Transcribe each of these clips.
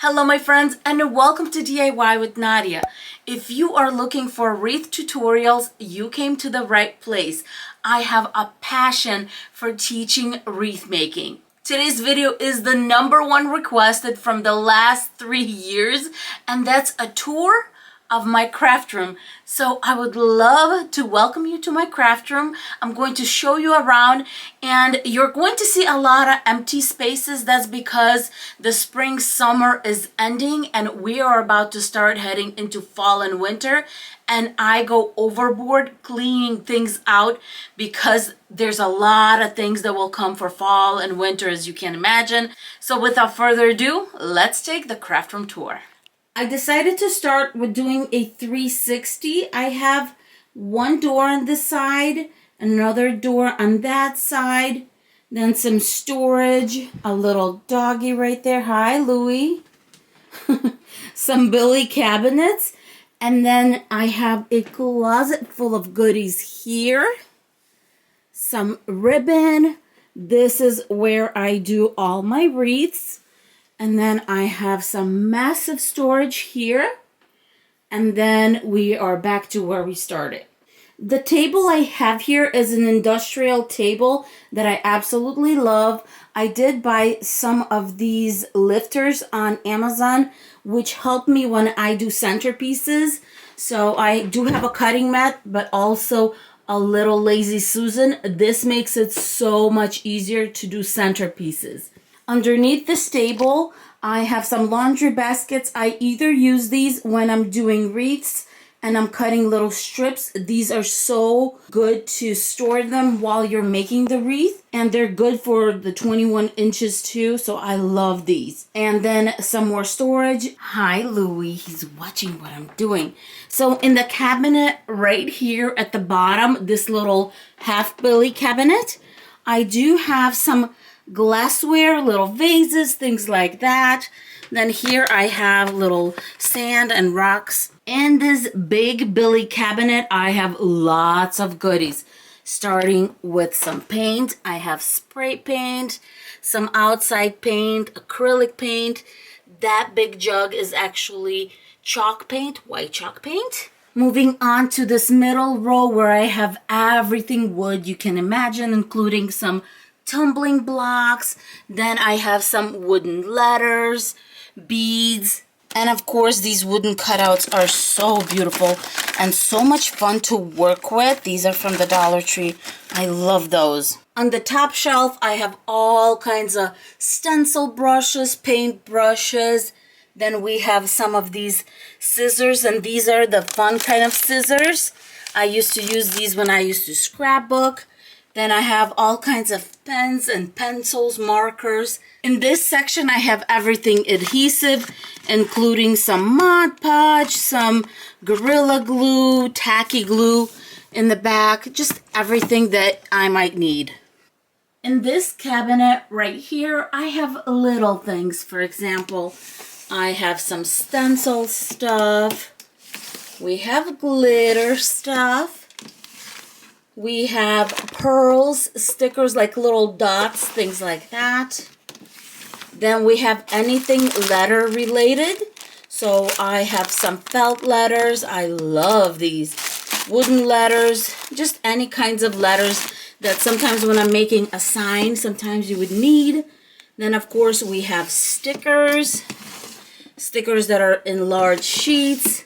Hello my friends and welcome to DIY with Nadia. If you are looking for wreath tutorials, you came to the right place. I have a passion for teaching wreath making. Today's video is the #1 requested from the last 3 years, and that's a tour of my craft room. So I would love to welcome you to my craft room. I'm going to show you around and you're going to see a lot of empty spaces. That's because the spring summer is ending and we are about to start heading into fall and winter, and I go overboard cleaning things out because there's a lot of things that will come for fall and winter, as you can imagine. So without further ado, let's take the craft room tour. I decided to start with doing a 360. I have one door on this side, another door on that side, then some storage, a little doggy right there. Hi, Louie. Some Billy cabinets, and then I have a closet full of goodies here. Some ribbon. This is where I do all my wreaths. And then I have some massive storage here. And then we are back to where we started. The table I have here is an industrial table that I absolutely love. I did buy some of these lifters on Amazon, which help me when I do centerpieces. So I do have a cutting mat, but also a little Lazy Susan. This makes it so much easier to do centerpieces. Underneath this table, I have some laundry baskets. I either use these when I'm doing wreaths and I'm cutting little strips. These are so good to store them while you're making the wreath. And they're good for the 21 inches too. So I love these. And then some more storage. Hi, Louie. He's watching what I'm doing. So in the cabinet right here at the bottom, this little half Billy cabinet, I do have some glassware, little vases, things like that. Then here I have little sand and rocks. In this big Billy cabinet, I have lots of goodies. Starting with some paint. I have spray paint, some outside paint, acrylic paint. That big jug is actually chalk paint, white chalk paint. Moving on to this middle row where I have everything wood you can imagine, including some tumbling blocks. Then I have some wooden letters, beads, and of course these wooden cutouts are so beautiful and so much fun to work with. These are from the Dollar Tree. I love those. On the top shelf I have all kinds of stencil brushes, paint brushes. Then we have some of these scissors, and these are the fun kind of scissors. I used to use these when I used to scrapbook. Then I have all kinds of pens and pencils, markers. In this section, I have everything adhesive, including some Mod Podge, some Gorilla Glue, tacky glue in the back, just everything that I might need. In this cabinet right here, I have little things. For example, I have some stencil stuff. We have glitter stuff. We have pearls, stickers like little dots, things like that. Then we have anything letter related. So I have some felt letters. I love these. Wooden letters, just any kinds of letters that sometimes when I'm making a sign, sometimes you would need. Then of course we have stickers. Stickers that are in large sheets.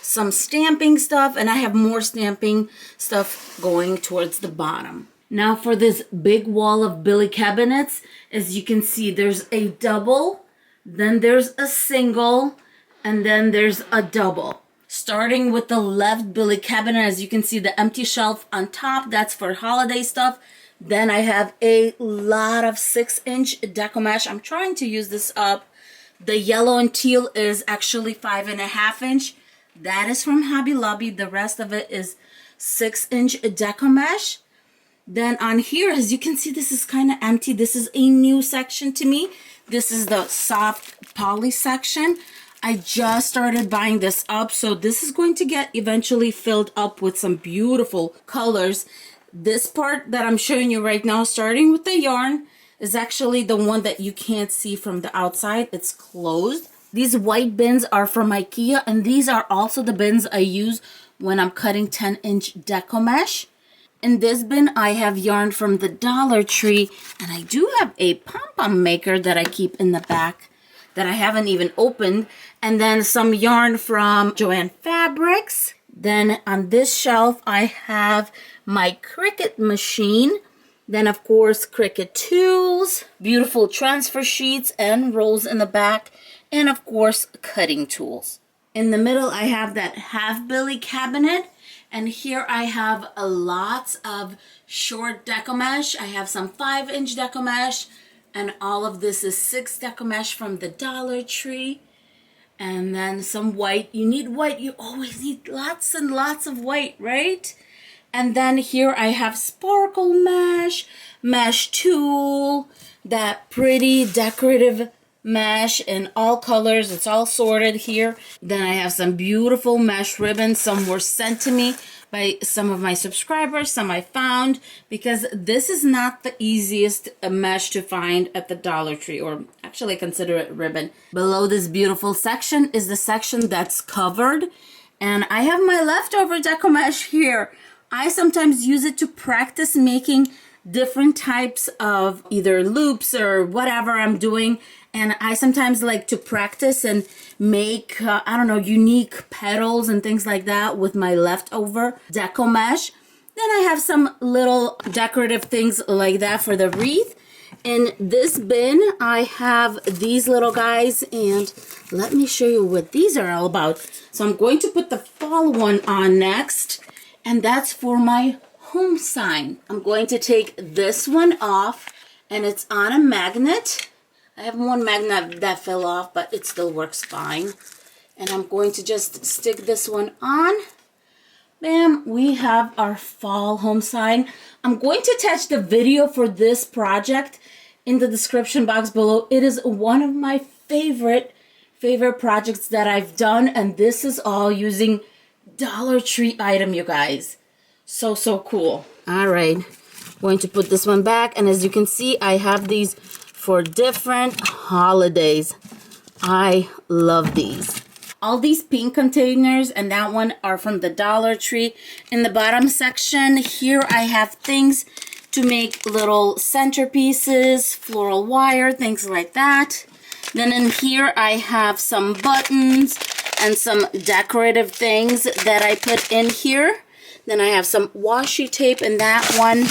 Some stamping stuff, and I have more stamping stuff going towards the bottom. Now for this big wall of Billy cabinets, as you can see, there's a double, then there's a single, and then there's a double. Starting with the left Billy cabinet, as you can see, the empty shelf on top, that's for holiday stuff. Then I have a lot of 6-inch deco mesh. I'm trying to use this up. The yellow and teal is actually 5.5 inch. That is from Hobby Lobby. The rest of it is 6-inch deco mesh. Then on here, as you can see, this is kind of empty. This is a new section to me. This is the soft poly section. I just started buying this up, so this is going to get eventually filled up with some beautiful colors. This part that I'm showing you right now, starting with the yarn, is actually the one that you can't see from the outside. It's closed. These white bins are from IKEA, and these are also the bins I use when I'm cutting 10-inch deco mesh. In this bin, I have yarn from the Dollar Tree, and I do have a pom-pom maker that I keep in the back that I haven't even opened, and then some yarn from Joann Fabrics. Then on this shelf, I have my Cricut machine. Then, of course, Cricut tools, beautiful transfer sheets and rolls in the back, and of course, cutting tools. In the middle, I have that half billy cabinet, and here I have a lots of short deco mesh. I have some 5-inch deco mesh, and all of this is 6 deco mesh from the Dollar Tree. And then some white. You need white. You always need lots and lots of white, right? And then here I have sparkle mesh, mesh tool, that pretty decorative mesh in all colors. It's all sorted here. Then I have some beautiful mesh ribbons. Some were sent to me by some of my subscribers, some I found, because this is not the easiest mesh to find at the Dollar Tree, or actually consider it ribbon. Below this beautiful section is the section that's covered, and I have my leftover deco mesh here. I sometimes use it to practice making different types of either loops or whatever I'm doing. And I sometimes like to practice and make, I don't know, unique petals and things like that with my leftover deco mesh. Then I have some little decorative things like that for the wreath. In this bin, I have these little guys, and let me show you what these are all about. So I'm going to put the fall one on next, and that's for my home sign. I'm going to take this one off, and it's on a magnet. I have one magnet that fell off, but it still works fine. And I'm going to just stick this one on. Bam, we have our fall home sign. I'm going to attach the video for this project in the description box below. It is one of my favorite projects that I've done, and this is all using Dollar Tree item, you guys. So cool. All right, going to put this one back, and as you can see, I have these for different holidays. I love these. All these pink containers and that one are from the Dollar Tree. In the bottom section here, I have things to make little centerpieces, floral wire, things like that. Then in here, I have some buttons and some decorative things that I put in here. Then I have some washi tape in that one.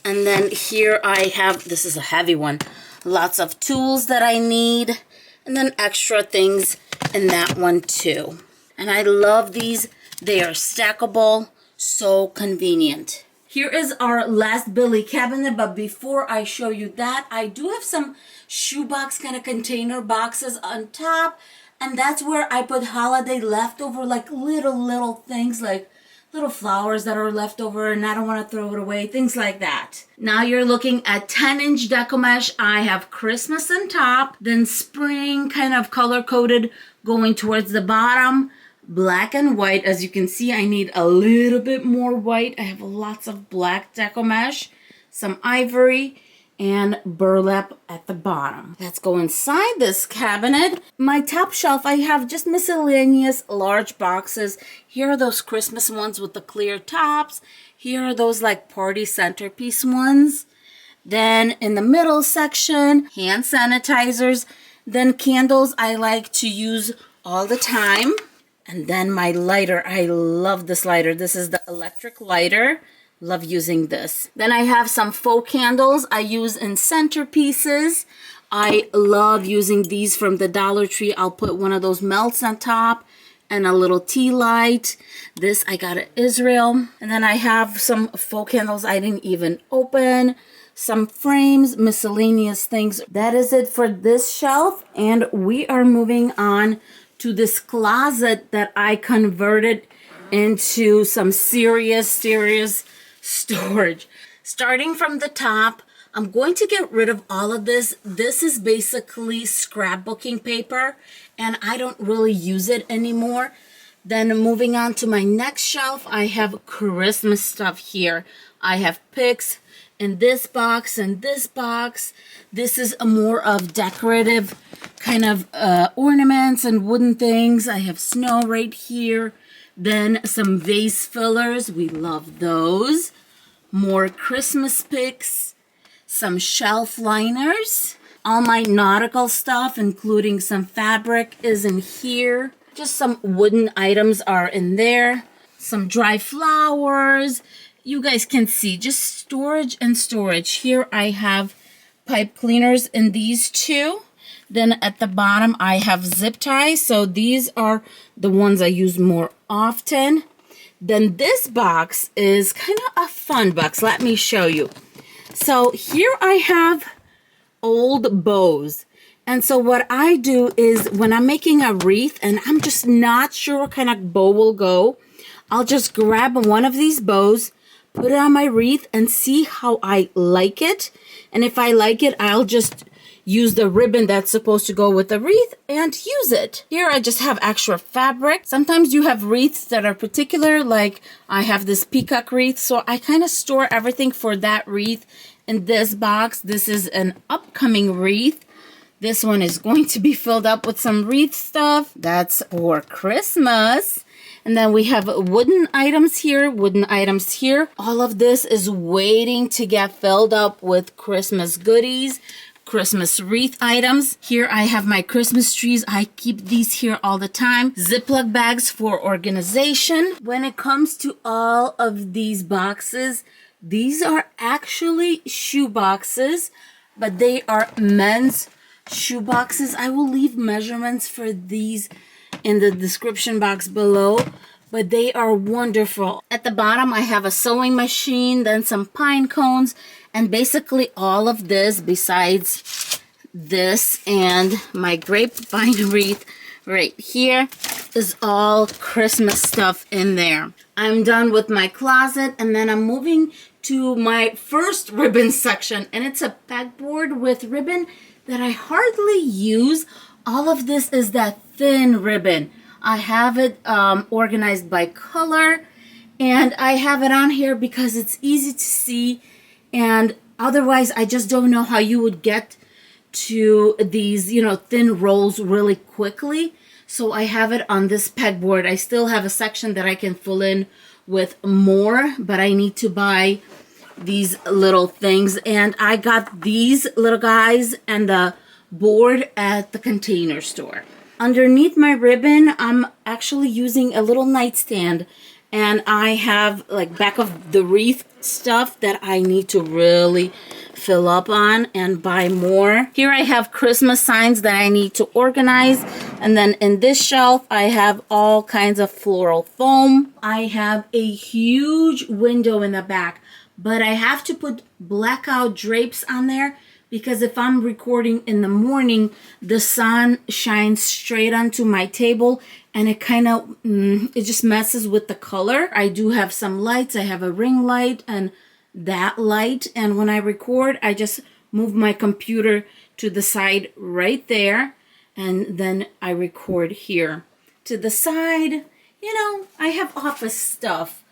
And then here I have, this is a heavy one, lots of tools that I need. And then extra things in that one too. And I love these. They are stackable, so convenient. Here is our last Billy cabinet, but before I show you that, I do have some shoebox kind of container boxes on top. And that's where I put holiday leftover, like little things, like little flowers that are left over and I don't want to throw it away, things like that. Now you're looking at 10-inch deco mesh. I have Christmas on top, then spring kind of color-coded going towards the bottom, black and white. As you can see, I need a little bit more white. I have lots of black deco mesh, some ivory, and burlap at the bottom. Let's go inside this cabinet. My top shelf, I have just miscellaneous large boxes. Here are those Christmas ones with the clear tops. Here are those like party centerpiece ones. Then in the middle section, hand sanitizers. Then candles I like to use all the time. And then my lighter. I love this lighter. This is the electric lighter. Love using this. Then I have some faux candles I use in centerpieces. I love using these from the Dollar Tree. I'll put one of those melts on top and a little tea light. This I got at Israel. And then I have some faux candles I didn't even open. Some frames, miscellaneous things. That is it for this shelf. And we are moving on to this closet that I converted into some serious storage. Starting from the top, I'm going to get rid of all of this. This is basically scrapbooking paper, and I don't really use it anymore. Then moving on to my next shelf, I have Christmas stuff here. I have picks in this box and this box. This is a more of decorative kind of ornaments and wooden things. I have snow right here. Then some vase fillers. We love those. More Christmas picks. Some shelf liners. All my nautical stuff, including some fabric, is in here. Just some wooden items are in there. Some dry flowers. You guys can see just storage and storage. Here I have pipe cleaners in these two. Then at the bottom I have zip ties. So these are the ones I use more often. Then this box is kind of a fun box. Let me show you. So here I have old bows. And so what I do is when I'm making a wreath and I'm just not sure what kind of bow will go, I'll just grab one of these bows, put it on my wreath and see how I like it. And if I like it, I'll just use the ribbon that's supposed to go with the wreath and use it. Here I just have extra fabric. Sometimes you have wreaths that are particular, like I have this peacock wreath, so I kind of store everything for that wreath in this box. This is an upcoming wreath. This one is going to be filled up with some wreath stuff. That's for Christmas. And then we have wooden items here, wooden items here. All of this is waiting to get filled up with Christmas goodies, Christmas wreath items. Here I have my Christmas trees. I keep these here all the time. Ziploc bags for organization. When it comes to all of these boxes, these are actually shoe boxes, but they are men's shoe boxes. I will leave measurements for these in the description box below, but they are wonderful. At the bottom I have a sewing machine, then some pine cones, and basically all of this besides this and my grapevine wreath right here is all Christmas stuff in there. I'm done with my closet and then I'm moving to my first ribbon section, and it's a pegboard with ribbon that I hardly use. All of this is that thin ribbon. I have it organized by color, and I have it on here because it's easy to see, and otherwise I just don't know how you would get to these, thin rolls really quickly. So I have it on this pegboard. I still have a section that I can fill in with more, but I need to buy these little things, and I got these little guys and the board at the Container Store. Underneath my ribbon, I'm actually using a little nightstand, and I have like back of the wreath stuff that I need to really fill up on and buy more. Here I have Christmas signs that I need to organize, and then in this shelf I have all kinds of floral foam. I have a huge window in the back, but I have to put blackout drapes on there because if I'm recording in the morning, the sun shines straight onto my table and it kind of, it just messes with the color. I do have some lights. I have a ring light and that light. And when I record, I just move my computer to the side right there. And then I record here. To the side, I have office stuff.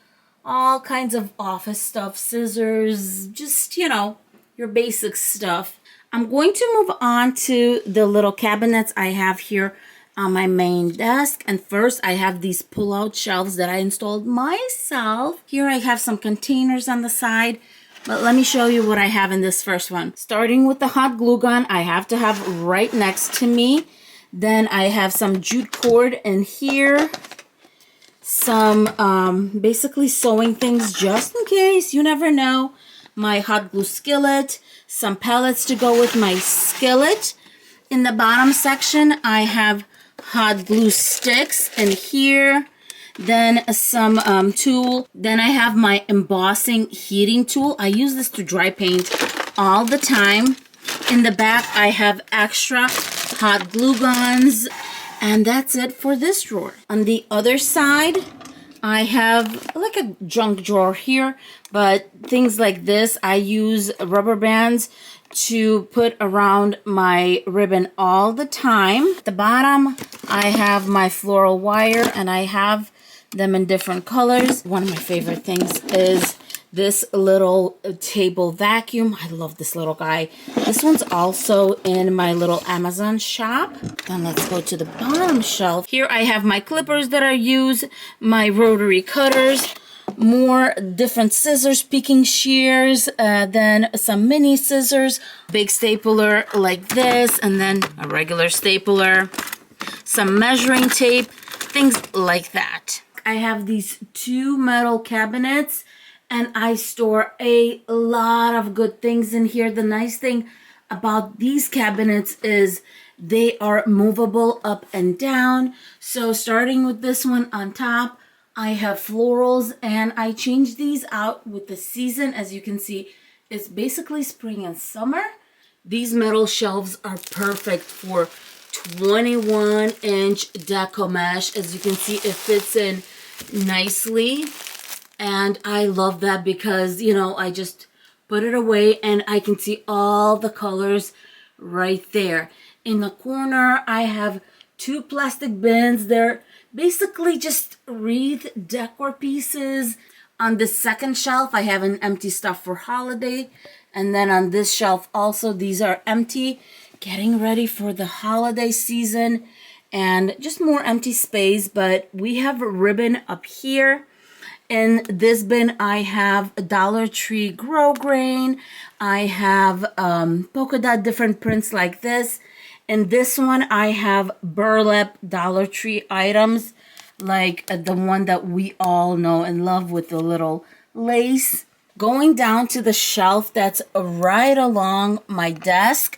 All kinds of office stuff, scissors, just, your basic stuff. I'm going to move on to the little cabinets I have here on my main desk. And first I have these pull-out shelves that I installed myself. Here I have some containers on the side, but let me show you what I have in this first one. Starting with the hot glue gun, I have to have right next to me. Then I have some jute cord in here. Some basically sewing things just in case, you never know. My hot glue skillet, some pellets to go with my skillet. In the bottom section, I have hot glue sticks in here. Then some tool. Then I have my embossing heating tool. I use this to dry paint all the time. In the back, I have extra hot glue guns. And that's it for this drawer. On the other side, I have like a junk drawer here, but things like this, I use rubber bands to put around my ribbon all the time. At the bottom, I have my floral wire, and I have them in different colors. One of my favorite things is this little table vacuum. I love this little guy. This one's also in my little Amazon shop. And let's go to the bottom shelf. Here I have my clippers that I use, my rotary cutters, more different scissors, picking shears, then some mini scissors, big stapler like this, and then a regular stapler, some measuring tape, things like that. I have these two metal cabinets and I store a lot of good things in here. The nice thing about these cabinets is they are movable up and down. So starting with this one on top, I have florals and I change these out with the season. As you can see, it's basically spring and summer. These metal shelves are perfect for 21-inch deco mesh. As you can see, it fits in nicely. And I love that because, you know, I just put it away and I can see all the colors right there. In the corner, I have two plastic bins. They're basically just wreath decor pieces. On the second shelf, I have an empty stuff for holiday. And then on this shelf also, these are empty, getting ready for the holiday season. And just more empty space, but we have a ribbon up here. In this bin, I have a Dollar Tree Grow Grain. I have polka dot different prints like this. In this one, I have burlap Dollar Tree items, like the one that we all know and love with the little lace. Going down to the shelf that's right along my desk,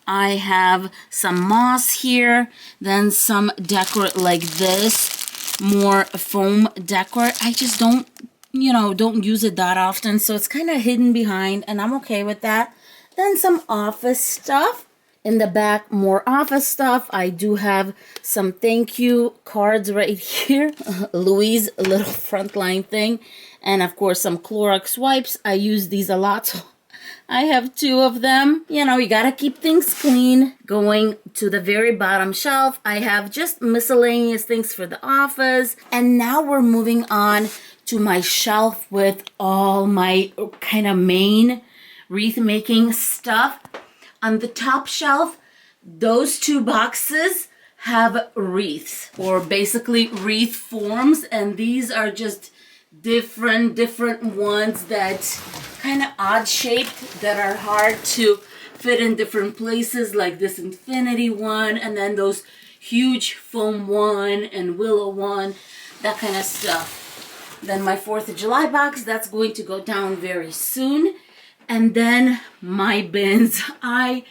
I have some moss here, then some decor like this, more foam decor. I just don't use it that often, so it's kind of hidden behind, and I'm okay with that. Then some office stuff. In the back, more office stuff. I do have some thank you cards right here. Louise' little frontline thing. And of course, some Clorox wipes. I use these a lot, so I have two of them. You know, you gotta keep things clean. Going to the very bottom shelf, I have just miscellaneous things for the office. And now we're moving on to my shelf with all my kind of main wreath making stuff. On the top shelf, those two boxes have wreaths, or basically wreath forms, and these are just different ones that kind of odd shaped that are hard to fit in different places, like this infinity one, and then those huge foam one and willow one, that kind of stuff. Then my 4th of July box, that's going to go down very soon. And then my bins. I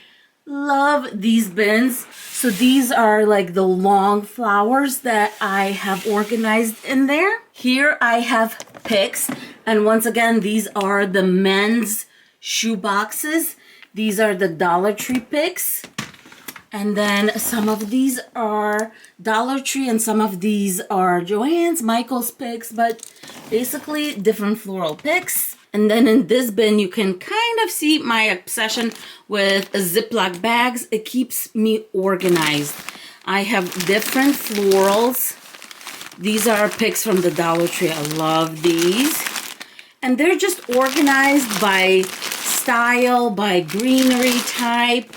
love these bins. So these are like the long flowers that I have organized in there. Here I have picks. And once again, these are the men's shoe boxes. These are the Dollar Tree picks. And then some of these are Dollar Tree and some of these are Joann's, Michael's picks, but basically different floral picks. And then in this bin, you can kind of see my obsession with Ziploc bags. It keeps me organized. I have different florals. These are picks from the Dollar Tree. I love these. And they're just organized by style, by greenery type.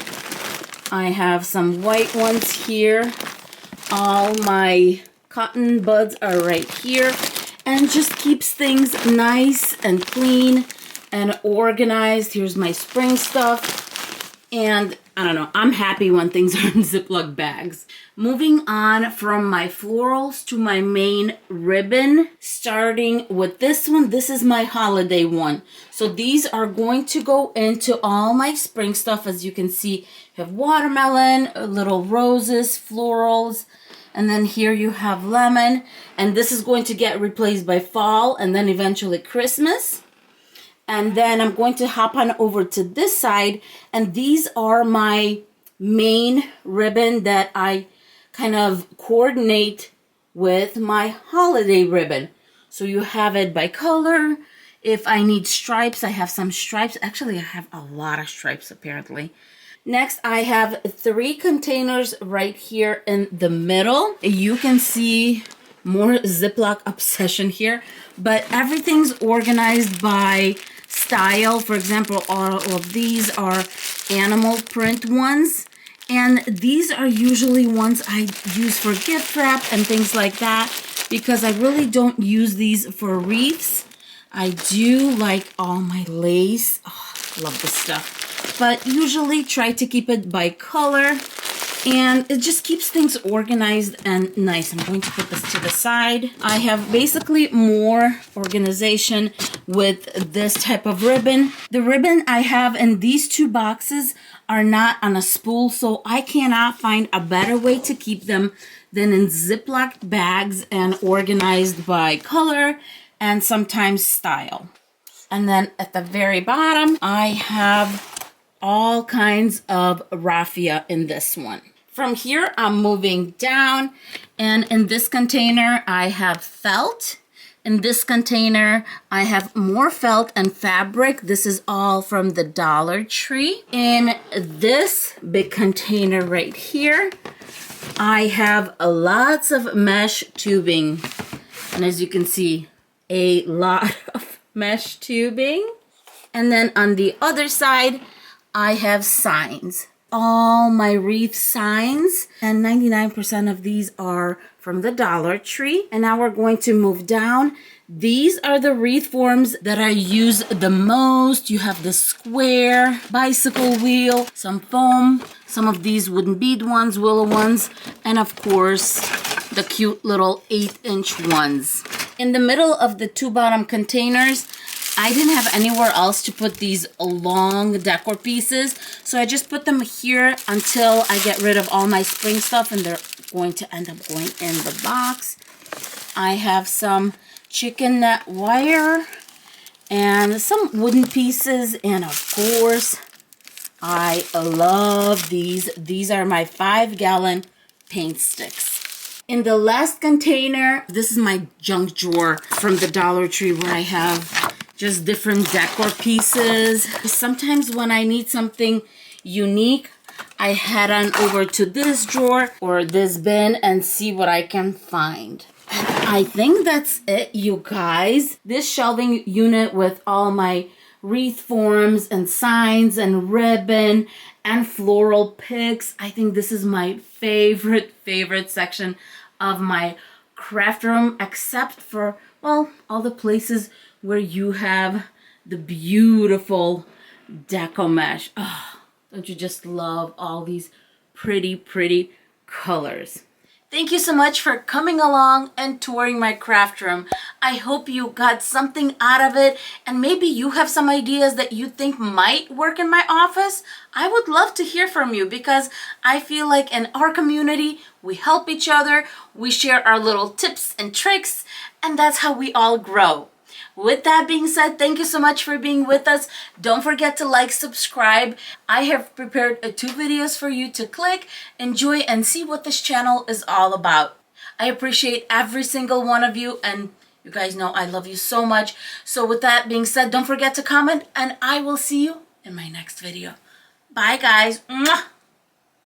I have some white ones here. All my cotton buds are right here. And just keeps things nice and clean and organized. Here's my spring stuff. And I don't know, I'm happy when things are in Ziploc bags. Moving on from my florals to my main ribbon, starting with this one. This is my holiday one. So these are going to go into all my spring stuff. As you can see, you have watermelon, little roses, florals, and then here you have lemon. And this is going to get replaced by fall and then eventually Christmas. And then I'm going to hop on over to this side. And these are my main ribbon that I kind of coordinate with my holiday ribbon. So you have it by color. If I need stripes, I have some stripes. Actually, I have a lot of stripes apparently. Next, I have 3 containers right here in the middle. You can see more Ziploc obsession here, but everything's organized by style. For example, all of these are animal print ones, and these are usually ones I use for gift wrap and things like that, because I really don't use these for wreaths. I do like all my lace. Oh, I love this stuff. But usually try to keep it by color, and it just keeps things organized and nice. I'm going to put this to the side. I have basically more organization with this type of ribbon. The ribbon I have in these two boxes are not on a spool, so I cannot find a better way to keep them than in Ziploc bags and organized by color and sometimes style. And then at the very bottom, I have all kinds of raffia in this one. From here, I'm moving down, and in this container, I have felt. In this container, I have more felt and fabric. This is all from the Dollar Tree. In this big container right here, I have lots of mesh tubing. And as you can see, a lot of mesh tubing. And then on the other side, I have signs. All my wreath signs, and 99% of these are from the Dollar Tree. And now we're going to move down. These are the wreath forms that I use the most. You have the square, bicycle wheel, some foam, some of these wooden bead ones, willow ones, and of course, the cute little 8-inch ones. In the middle of the two bottom containers, I didn't have anywhere else to put these long decor pieces, so I just put them here until I get rid of all my spring stuff, and they're going to end up going in the box. I have some chicken net wire and some wooden pieces, and of course, I love these. These are my 5-gallon paint sticks. In the last container, this is my junk drawer from the Dollar Tree, where I have just different decor pieces. Sometimes when I need something unique, I head on over to this drawer or this bin and see what I can find. I think that's it, you guys. This shelving unit with all my wreath forms and signs and ribbon and floral picks. I think this is my favorite section of my craft room, except for, well, all the places where you have the beautiful deco mesh. Oh, don't you just love all these pretty colors? Thank you so much for coming along and touring my craft room. I hope you got something out of it, and maybe you have some ideas that you think might work in my office. I would love to hear from you, because I feel like in our community, we help each other, we share our little tips and tricks, and that's how we all grow. With that being said, thank you so much for being with us. Don't forget to like, subscribe. I have prepared 2 videos for you to click, enjoy, and see what this channel is all about. I appreciate every single one of you, and you guys know I love you so much. So with that being said, don't forget to comment, and I will see you in my next video. Bye, guys. Mwah!